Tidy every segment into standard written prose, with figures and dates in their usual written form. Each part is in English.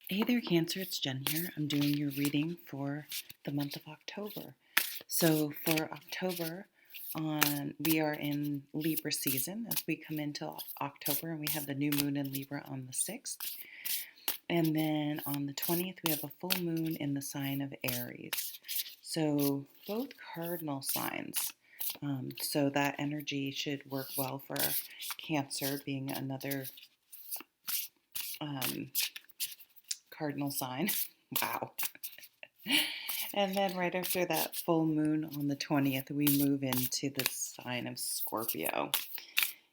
Hey there, Cancer. It's Jen here. I'm doing your reading for the month of October. So for October, we are in Libra season as we come into October, and we have the new moon in Libra on the 6th. And then on the 20th, we have a full moon in the sign of Aries. So both cardinal signs. So that energy should work well for Cancer, being another cardinal sign. Wow. And then right after that full moon on the 20th, we move into the sign of Scorpio.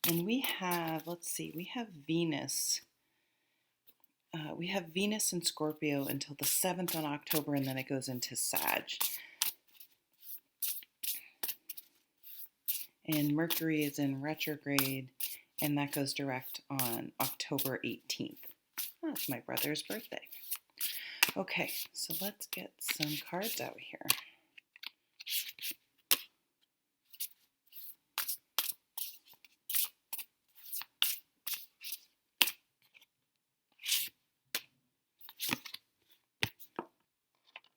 And we have, we have Venus. We have Venus in Scorpio until the 7th on October, and then it goes into Sag. And Mercury is in retrograde, and that goes direct on October 18th. That's my brother's birthday. Okay, so let's get some cards out here.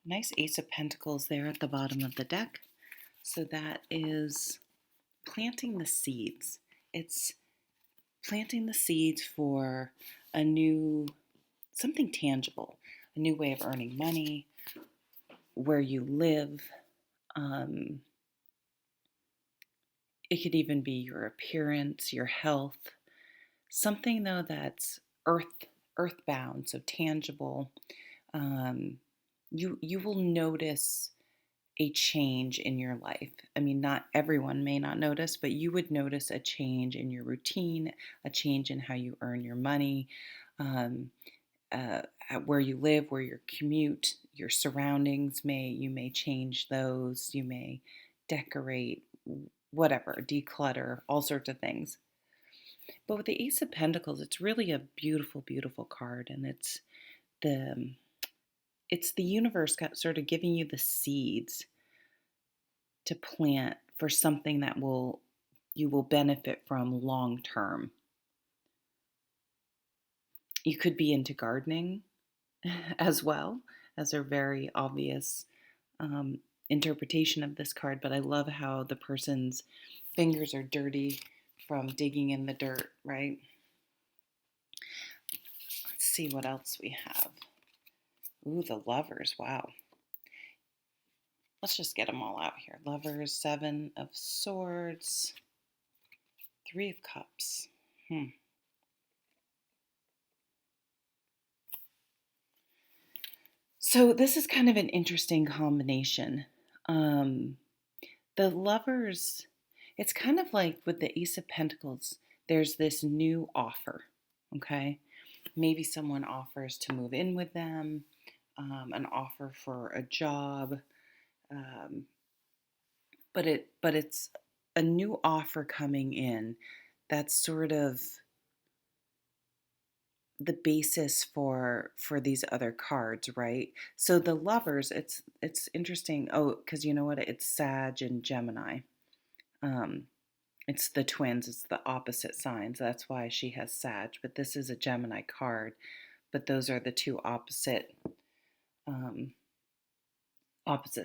Nice Ace of Pentacles there at the bottom of the deck. So that is planting the seeds. It's planting the seeds for a new, something tangible, a new way of earning money, where you live. It could even be your appearance, your health, something though that's earthbound, so tangible. You will notice a change in your life. I mean, not everyone may not notice, but you would notice a change in your routine, a change in how you earn your money, where you live, where you commute, your surroundings you may change those, you may decorate, whatever, declutter, all sorts of things. But with the Ace of Pentacles, it's really a beautiful, beautiful card, and it's the universe sort of giving you the seeds to plant for something that you will benefit from long term. You could be into gardening as well, as a very obvious interpretation of this card, but I love how the person's fingers are dirty from digging in the dirt, right? Let's see what else we have. Ooh, the Lovers, wow. Let's just get them all out here. Lovers, 7 of Swords, 3 of Cups. So this is kind of an interesting combination. The Lovers, it's kind of like with the Ace of Pentacles, there's this new offer, okay? Maybe someone offers to move in with them, an offer for a job, but it's a new offer coming in that's sort of the basis for these other cards, right? So the Lovers, it's interesting. Oh, because you know what? It's Sag and Gemini. It's the twins. It's the opposite signs. That's why she has Sag. But this is a Gemini card. But those are the two opposite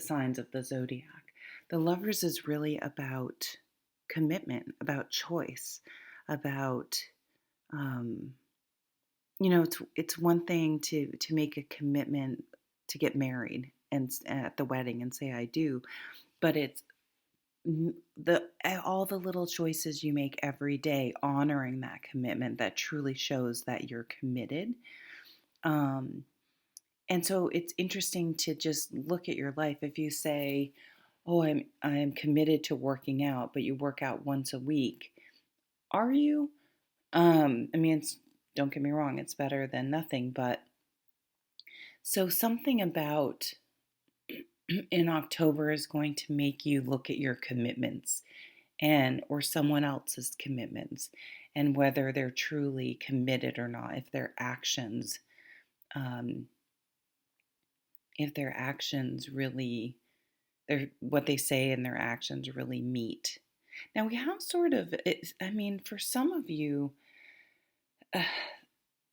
signs of the zodiac. The Lovers is really about commitment, about choice, about it's one thing to make a commitment to get married and at the wedding and say I do, but it's all the little choices you make every day, honoring that commitment that truly shows that you're committed. And so it's interesting to just look at your life. If you say, "Oh, I'm committed to working out," but you work out once a week, are you? I mean, don't get me wrong, it's better than nothing, but so something about in October is going to make you look at your commitments or someone else's commitments, and whether they're truly committed or not, if their actions um, really, what they say and their actions really meet. Now we have sort of, I mean, for some of you,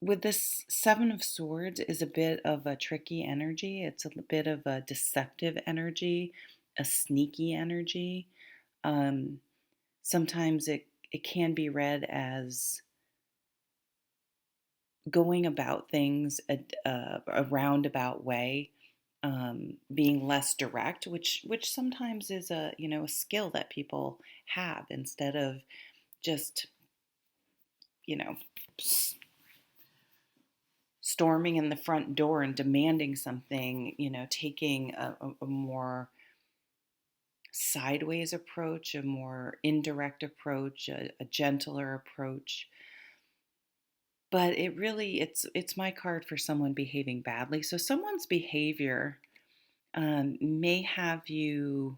with this Seven of Swords is a bit of a tricky energy. It's a bit of a deceptive energy, a sneaky energy. Um, Sometimes it can be read as going about things a roundabout way, being less direct, which sometimes is a a skill that people have instead of just you know storming in the front door and demanding something, taking a more sideways approach, a more indirect approach, a gentler approach. But it's my card for someone behaving badly. So someone's behavior may have you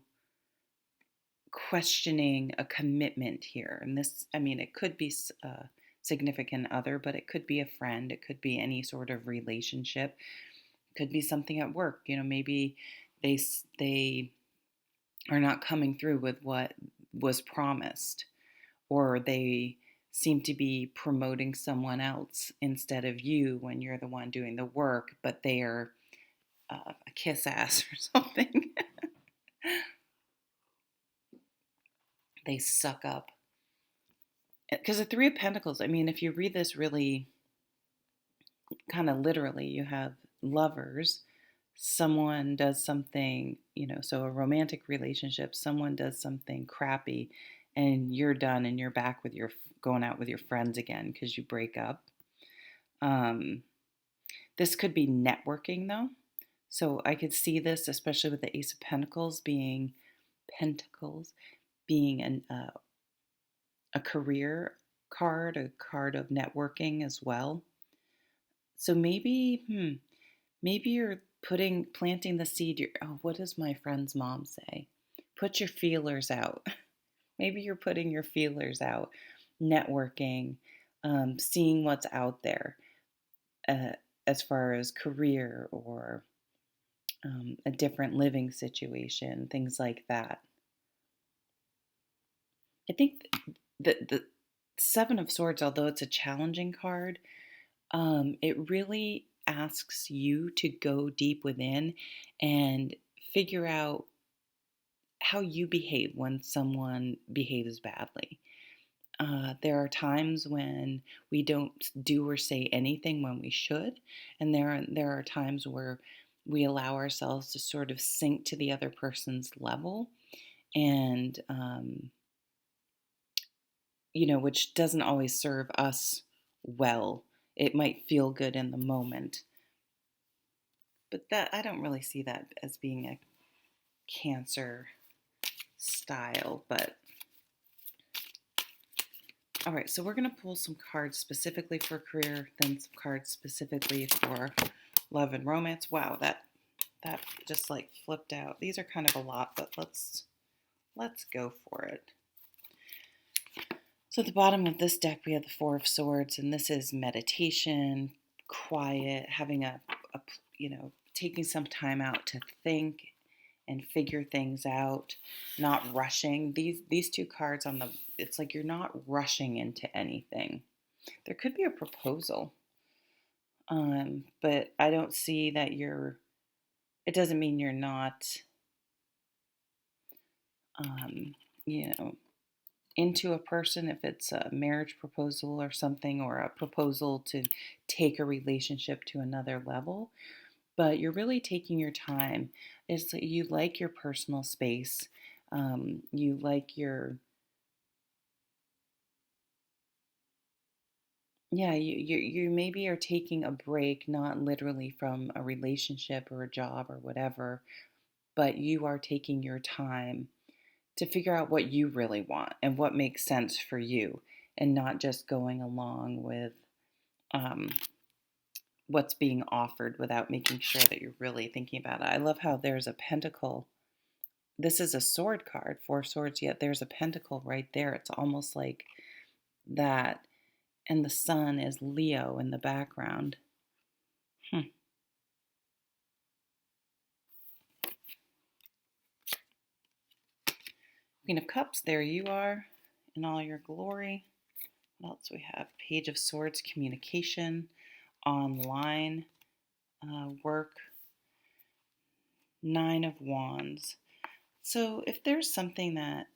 questioning a commitment here. And this, I mean, it could be a significant other, but it could be a friend. It could be any sort of relationship. It could be something at work. Maybe they are not coming through with what was promised, or they seem to be promoting someone else instead of you when you're the one doing the work, but they are a kiss ass or something. They suck up. Because the Three of Pentacles, I mean, if you read this really kind of literally, you have lovers. Someone does something, so a romantic relationship, someone does something crappy and you're done and you're back with going out with your friends again because you break up. Um, this could be networking though. So I could see this, especially with the Ace of Pentacles being a career card, a card of networking as well. So maybe you're planting the seed. What does my friend's mom say? Put your feelers out. Maybe you're putting your feelers out, networking, seeing what's out there uh, as far as career or a different living situation, things like that. I think the Seven of Swords, although it's a challenging card, it really asks you to go deep within and figure out how you behave when someone behaves badly. There are times when we don't do or say anything when we should, and there are times where we allow ourselves to sort of sink to the other person's level, and which doesn't always serve us well. It might feel good in the moment, but that I don't really see that as being a Cancer style. But all right, so we're going to pull some cards specifically for career, then some cards specifically for love and romance. Wow, that just like flipped out. These are kind of a lot, but let's go for it. So at the bottom of this deck, we have the Four of Swords, and this is meditation, quiet, having a taking some time out to think and figure things out, not rushing. These two cards it's like you're not rushing into anything. There could be a proposal, but I don't see that it doesn't mean you're not, um, you know, into a person if it's a marriage proposal or something, or a proposal to take a relationship to another level. But you're really taking your time. It's like you like your personal space. You like yeah, you maybe are taking a break, not literally from a relationship or a job or whatever, but you are taking your time to figure out what you really want and what makes sense for you, and not just going along with um, what's being offered without making sure that you're really thinking about it. I love how there's a pentacle. This is a sword card, Four of Swords, yet there's a pentacle right there. It's almost like that. And the sun is Leo in the background. Hmm. Queen of Cups, there you are in all your glory. What else we have? Page of Swords, communication. online work. Nine of Wands. So if there's something that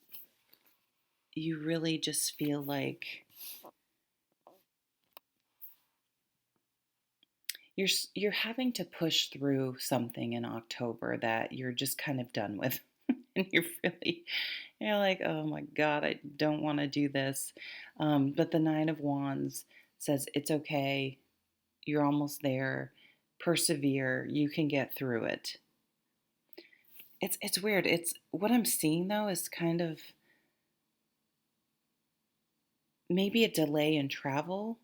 you really just feel like you're having to push through something in October that you're just kind of done with, and you're like, oh my God, I don't want to do this. But the Nine of Wands says it's okay. You're almost there. Persevere. You can get through it. It's weird. It's what I'm seeing though is kind of maybe a delay in travel,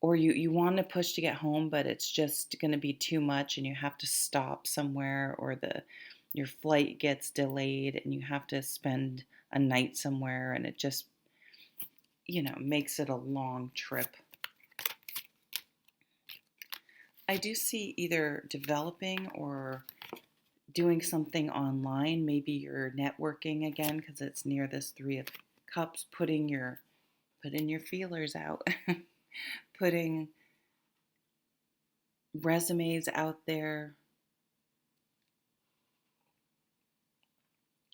or you want to push to get home, but it's just going to be too much and you have to stop somewhere, or the your flight gets delayed and you have to spend a night somewhere, and it just makes it a long trip. I do see either developing or doing something online. Maybe you're networking again because it's near this Three of Cups, putting your feelers out, putting resumes out there.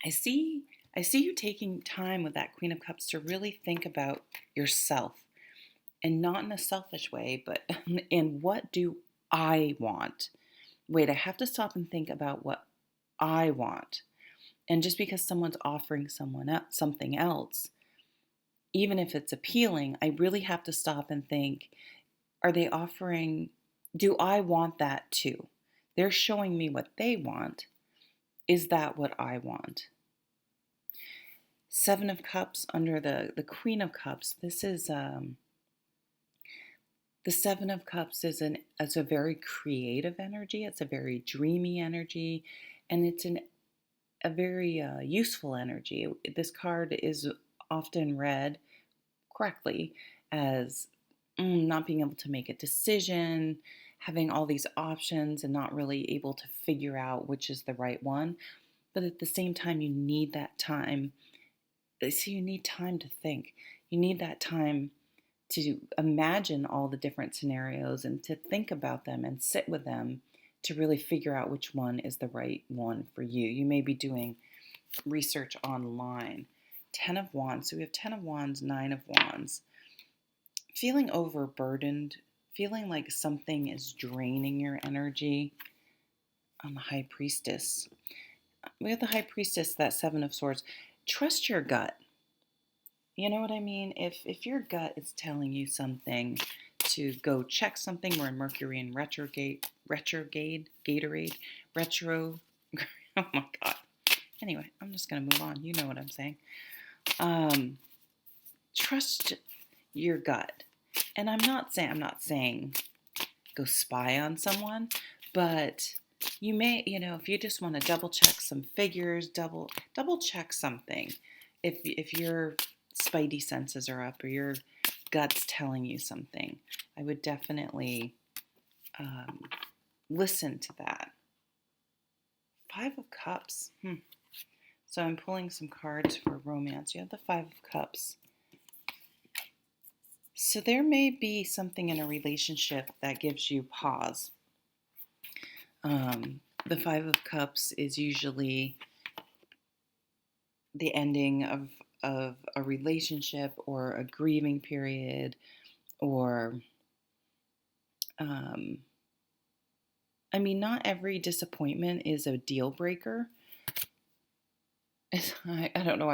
I see I see you taking time with that Queen of Cups to really think about yourself, and not in a selfish way, but in what do I want? Wait, I have to stop and think about what I want. And just because someone's offering someone else something else, even if it's appealing, I really have to stop and think, are they offering, do I want that too? They're showing me what they want. Is that what I want? Seven of Cups under the Queen of Cups. This is the Seven of Cups is a very creative energy. It's a very dreamy energy, and it's a very useful energy. This card is often read correctly as not being able to make a decision, having all these options and not really able to figure out which is the right one. But at the same time, you need that time. So you need time to think. You need that time to imagine all the different scenarios and to think about them and sit with them to really figure out which one is the right one for you. You may be doing research online. 10 of Wands. So we have 10 of Wands, 9 of Wands. Feeling overburdened, feeling like something is draining your energy on the High Priestess. We have the High Priestess, that Seven of Swords. Trust your gut. You know what I mean? If your gut is telling you something to go check something, we're in Mercury in Gatorade, retro. Oh my God. Anyway, I'm just gonna move on. You know what I'm saying. Trust your gut, and I'm not saying go spy on someone, but you may, if you just want to double check some figures, double check something. If your spidey senses are up or your gut's telling you something, I would definitely listen to that. Five of Cups. So I'm pulling some cards for romance. You have the Five of Cups. So there may be something in a relationship that gives you pause. The Five of Cups is usually the ending of a relationship or a grieving period, or not every disappointment is a deal breaker. I don't know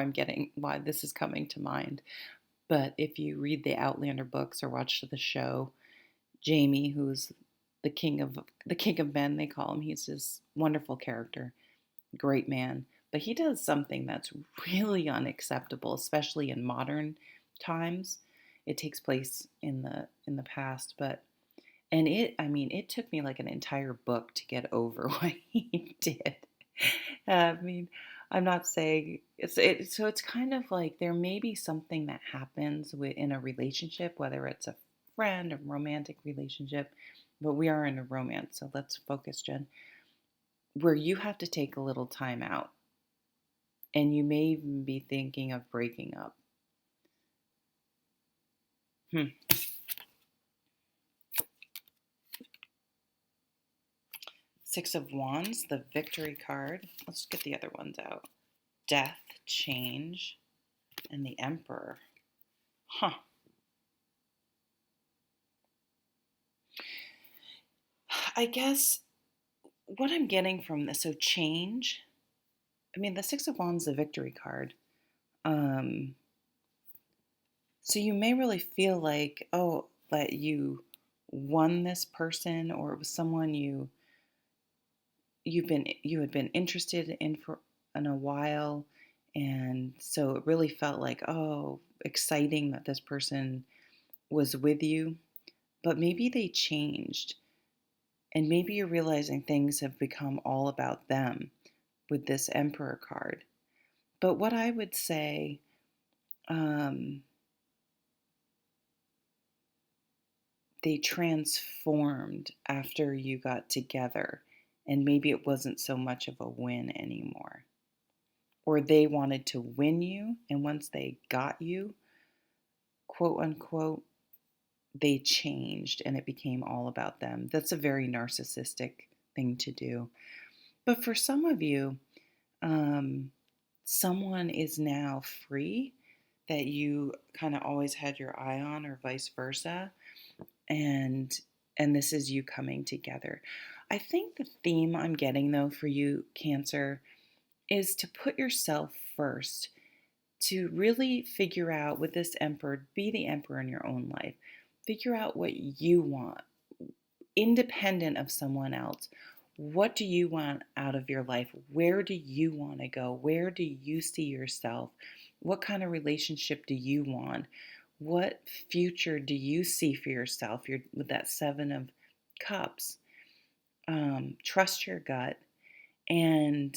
why this is coming to mind, but if you read the Outlander books or watch the show, Jamie, who's the king of men, they call him. He's this wonderful character, great man, but he does something that's really unacceptable, especially in modern times. It takes place in the past, it took me like an entire book to get over what he did. I mean, I'm not saying so it's kind of like there may be something that happens in a relationship, whether it's a friend or romantic relationship, but we are in a romance, so let's focus, Jen, where you have to take a little time out, and you may even be thinking of breaking up. Six of Wands, the Victory card. Let's get the other ones out. Death, Change, and the Emperor. Huh. I guess what I'm getting from this, so change. I mean, the Six of Wands, the Victory card. Um, so you may really feel like, oh, that you won this person, or it was someone you had been interested in for in a while, and so it really felt like, oh, exciting that this person was with you, but maybe they changed, and maybe you're realizing things have become all about them with this Emperor card. But what I would say, um, they transformed after you got together, and maybe it wasn't so much of a win anymore. Or they wanted to win you, and once they got you, quote unquote, they changed and it became all about them. That's a very narcissistic thing to do. But for some of you, um, someone is now free that you kind of always had your eye on, or vice versa, and this is you coming together. I think the theme I'm getting though for you, Cancer, is to put yourself first, to really figure out with this emperor, be the emperor in your own life. Figure out what you want, independent of someone else. What do you want out of your life? Where do you want to go? Where do you see yourself? What kind of relationship do you want? What future do you see for yourself? You're with that Seven of Cups. Trust your gut, and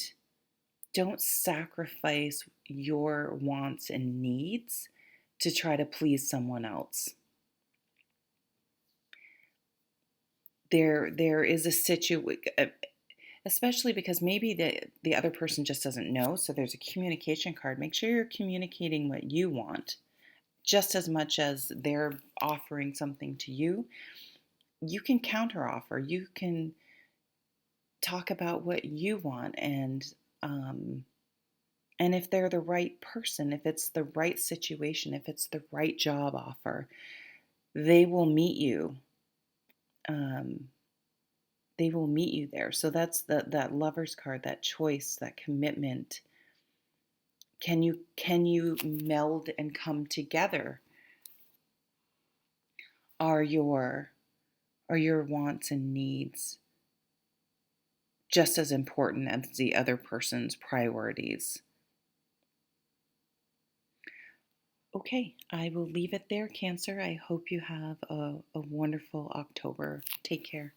don't sacrifice your wants and needs to try to please someone else. There is a situation, especially because maybe the other person just doesn't know. So there's a communication card. Make sure you're communicating what you want just as much as they're offering something to you. You can counteroffer. You can talk about what you want, and if they're the right person, if it's the right situation, if it's the right job offer, they will meet you. Um, they will meet you there. So that's that Lover's card, that choice, that commitment. Can you meld and come together? Are your wants and needs just as important as the other person's priorities? Okay, I will leave it there, Cancer. I hope you have a wonderful October. Take care.